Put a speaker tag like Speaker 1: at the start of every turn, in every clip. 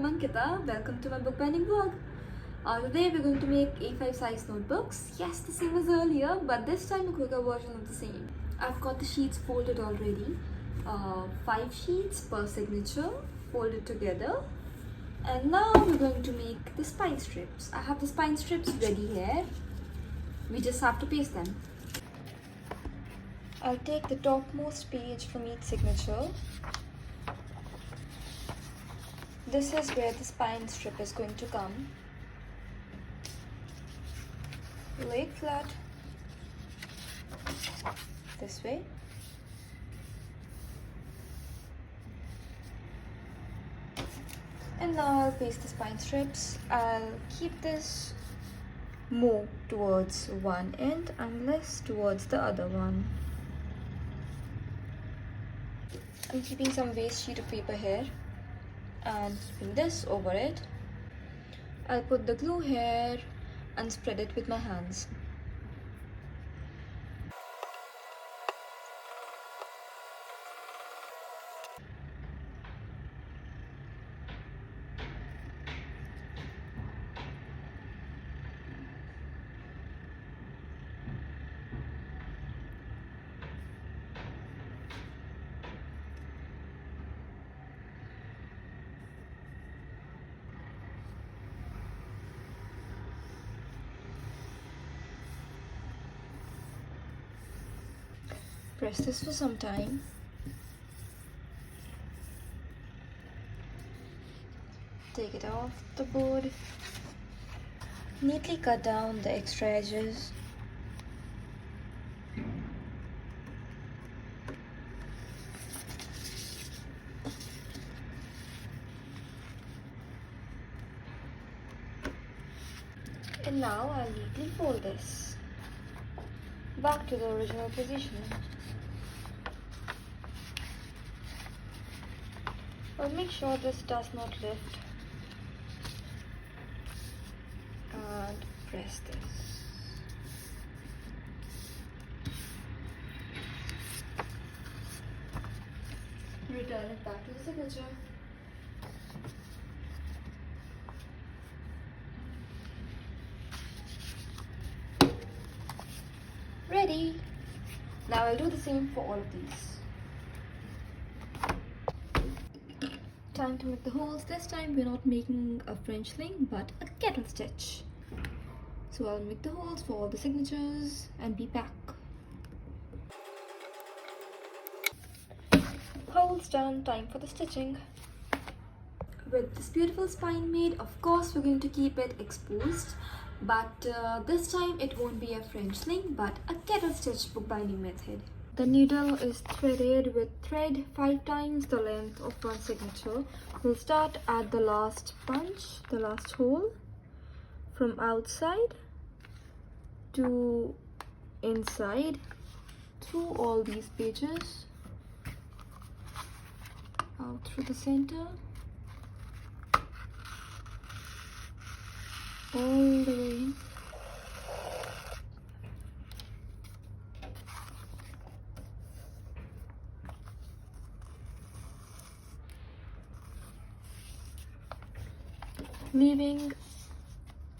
Speaker 1: I'm Ankita. Welcome to my bookbinding vlog. Today we're going to make A5 size notebooks. Yes, the same as earlier, but this time a quicker version of the same. I've got the sheets folded already. 5 sheets per signature, folded together. And now we're going to make the spine strips. I have the spine strips ready here. We just have to paste them. I'll take the topmost page from each signature. This is where the spine strip is going to come. Lay it flat this way. And now I'll paste the spine strips. I'll keep this more towards one end and less towards the other one. I'm keeping some waste sheet of paper here and keeping this over it. I'll put the glue here and spread it with my hands. Press this for some time. Take it off the board. Neatly cut down the extra edges. And now I'll neatly fold this back to the original position. I'll make sure this does not lift and press this. Return it back to the signature. Ready! Now I'll do the same for all of these. Time to make the holes. This time we're not making a French sling but a kettle stitch. So I'll make the holes for all the signatures and be back. Holes done, time for the stitching. With this beautiful spine made, of course we're going to keep it exposed, but this time it won't be a French sling but a kettle stitch bookbinding method. The needle is threaded with thread 5 times the length of one signature. We'll start at the last punch, the last hole, from outside to inside through all these pages, out through the center, all the way. Leaving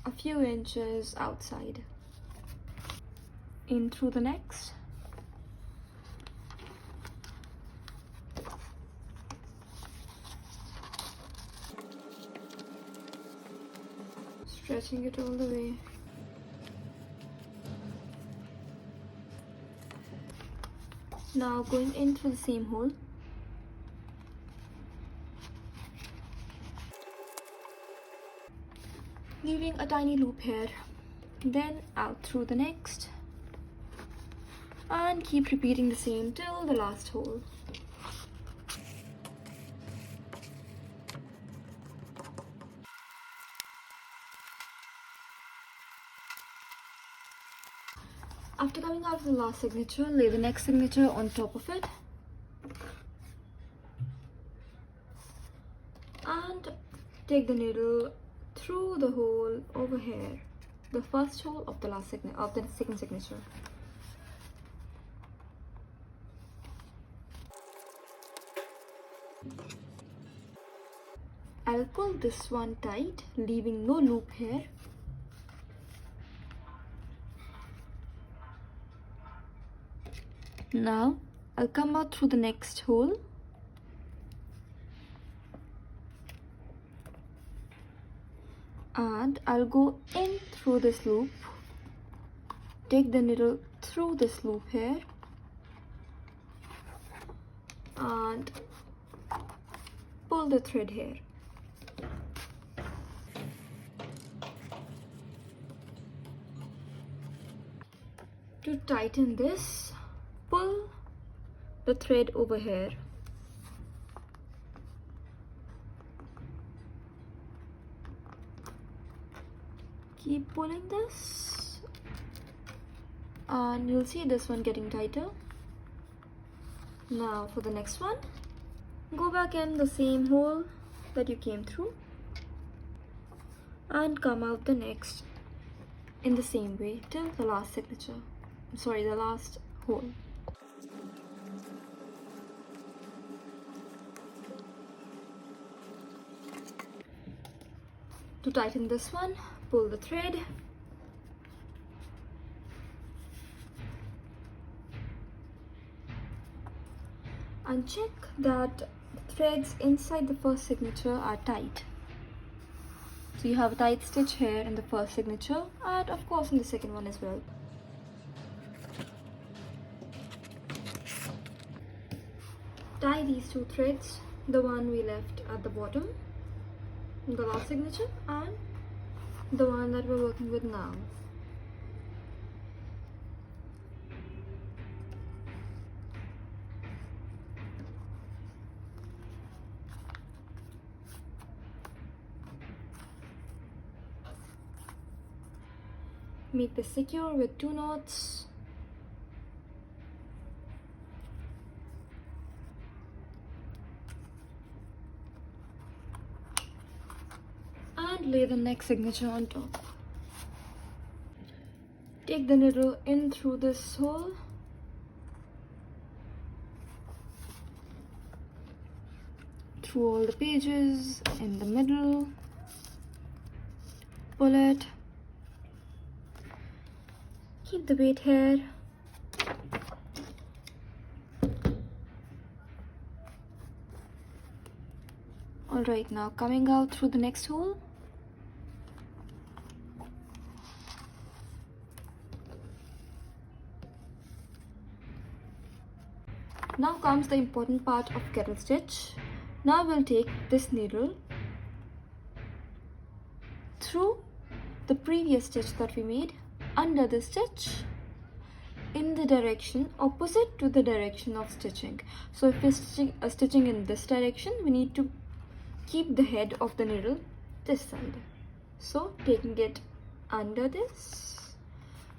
Speaker 1: a few inches outside. In through the next. Stretching it all the way. Now going in through the same hole. Leaving a tiny loop here, then out through the next, and keep repeating the same till the last hole. After coming out of the last signature, lay the next signature on top of it and take the needle through the hole over here, the first hole of the second signature. I'll pull this one tight, leaving no loop here. Now I'll come out through the next hole and I'll go in through this loop, take the needle through this loop here and pull the thread here. To tighten this, pull the thread over here. Keep pulling this and you'll see this one getting tighter. Now for the next one, go back in the same hole that you came through and come out the next in the same way till the last signature. Sorry, the last hole. To tighten this one, pull the thread and check that the threads inside the first signature are tight. So you have a tight stitch here in the first signature and of course in the second one as well. Tie these two threads, the one we left at the bottom, the last signature, and the one that we're working with now. Make this secure with 2 knots. And lay the next signature on top. Take the needle in through this hole. Through all the pages, in the middle. Pull it. Keep the weight here. Alright, now coming out through the next hole. Now comes the important part of kettle stitch. Now we'll take this needle through the previous stitch that we made under the stitch in the direction opposite to the direction of stitching. So if we're stitching in this direction, we need to keep the head of the needle this side. So taking it under this.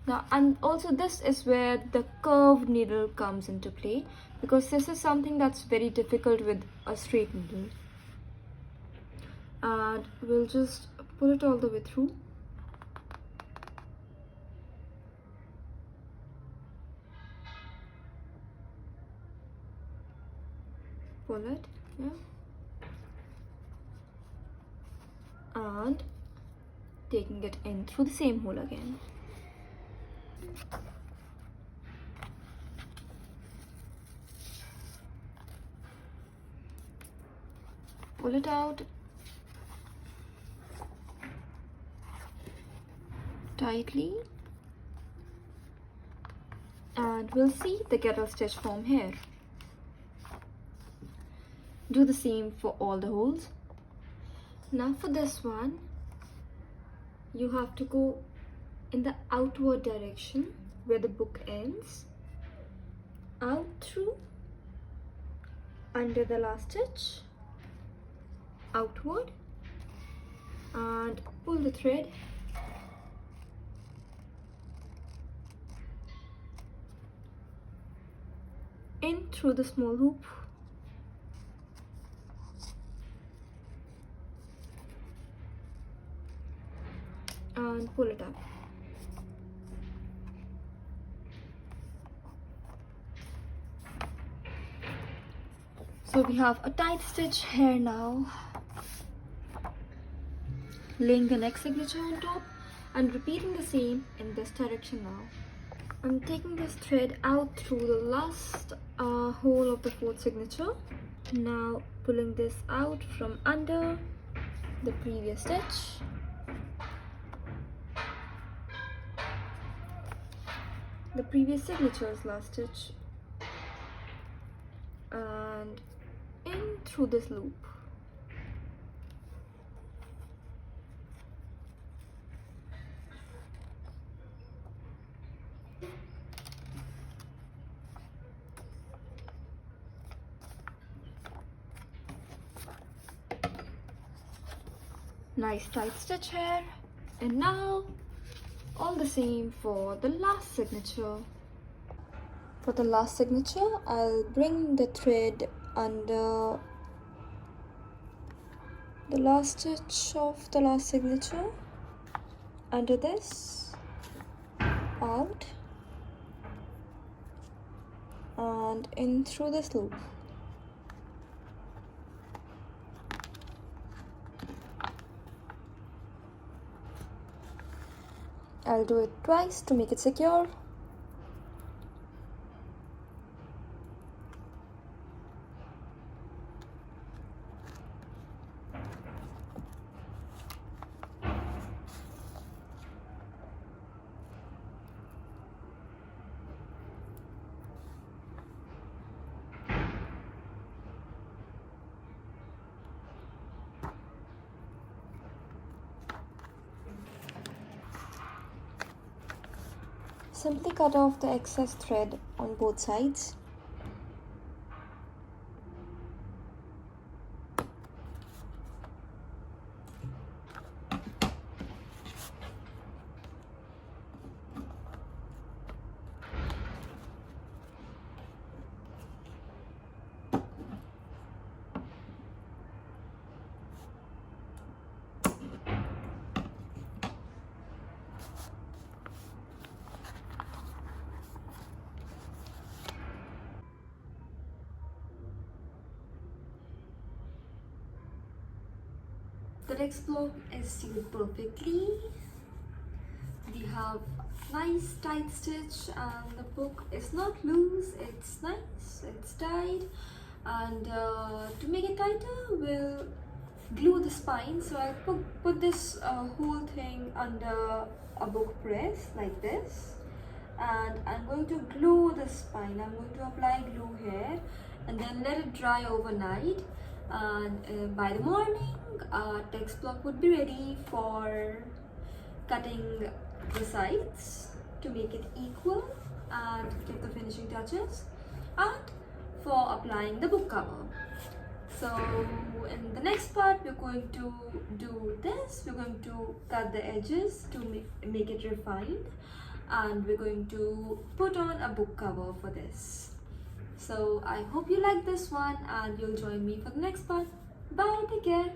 Speaker 1: Now, and also this is where the curved needle comes into play, because this is something that's very difficult with a straight needle. And we'll just pull it all the way through. Pull it, yeah. And taking it in through the same hole again. Pull it out tightly and we'll see the kettle stitch form here. Do the same for all the holes. Now for this one, you have to go in the outward direction where the book ends, out through, under the last stitch, outward, and pull the thread in through the small hoop and pull it up. So we have a tight stitch here now. laying the next signature on top and repeating the same in this direction now. I'm taking this thread out through the last hole of the fourth signature. Now pulling this out from under the previous stitch. The previous signature's last stitch and in through this loop. Nice tight stitch here, and now all the same for the last signature. For the last signature, I'll bring the thread under the last stitch of the last signature, under this, out, and in through this loop. I'll do it twice to make it secure. Simply cut off the excess thread on both sides. The text block is sealed perfectly. We have nice tight stitch and the book is not loose, it's nice, it's tight. And to make it tighter, we'll glue the spine. So I'll put this whole thing under a book press like this. And I'm going to glue the spine. I'm going to apply glue here and then let it dry overnight. And by the morning, our text block would be ready for cutting the sides to make it equal and give the finishing touches, and for applying the book cover. So in the next part, we're going to do this. We're going to cut the edges to make it refined, and we're going to put on a book cover for this. So I hope you like this one and you'll join me for the next part. Bye, take care.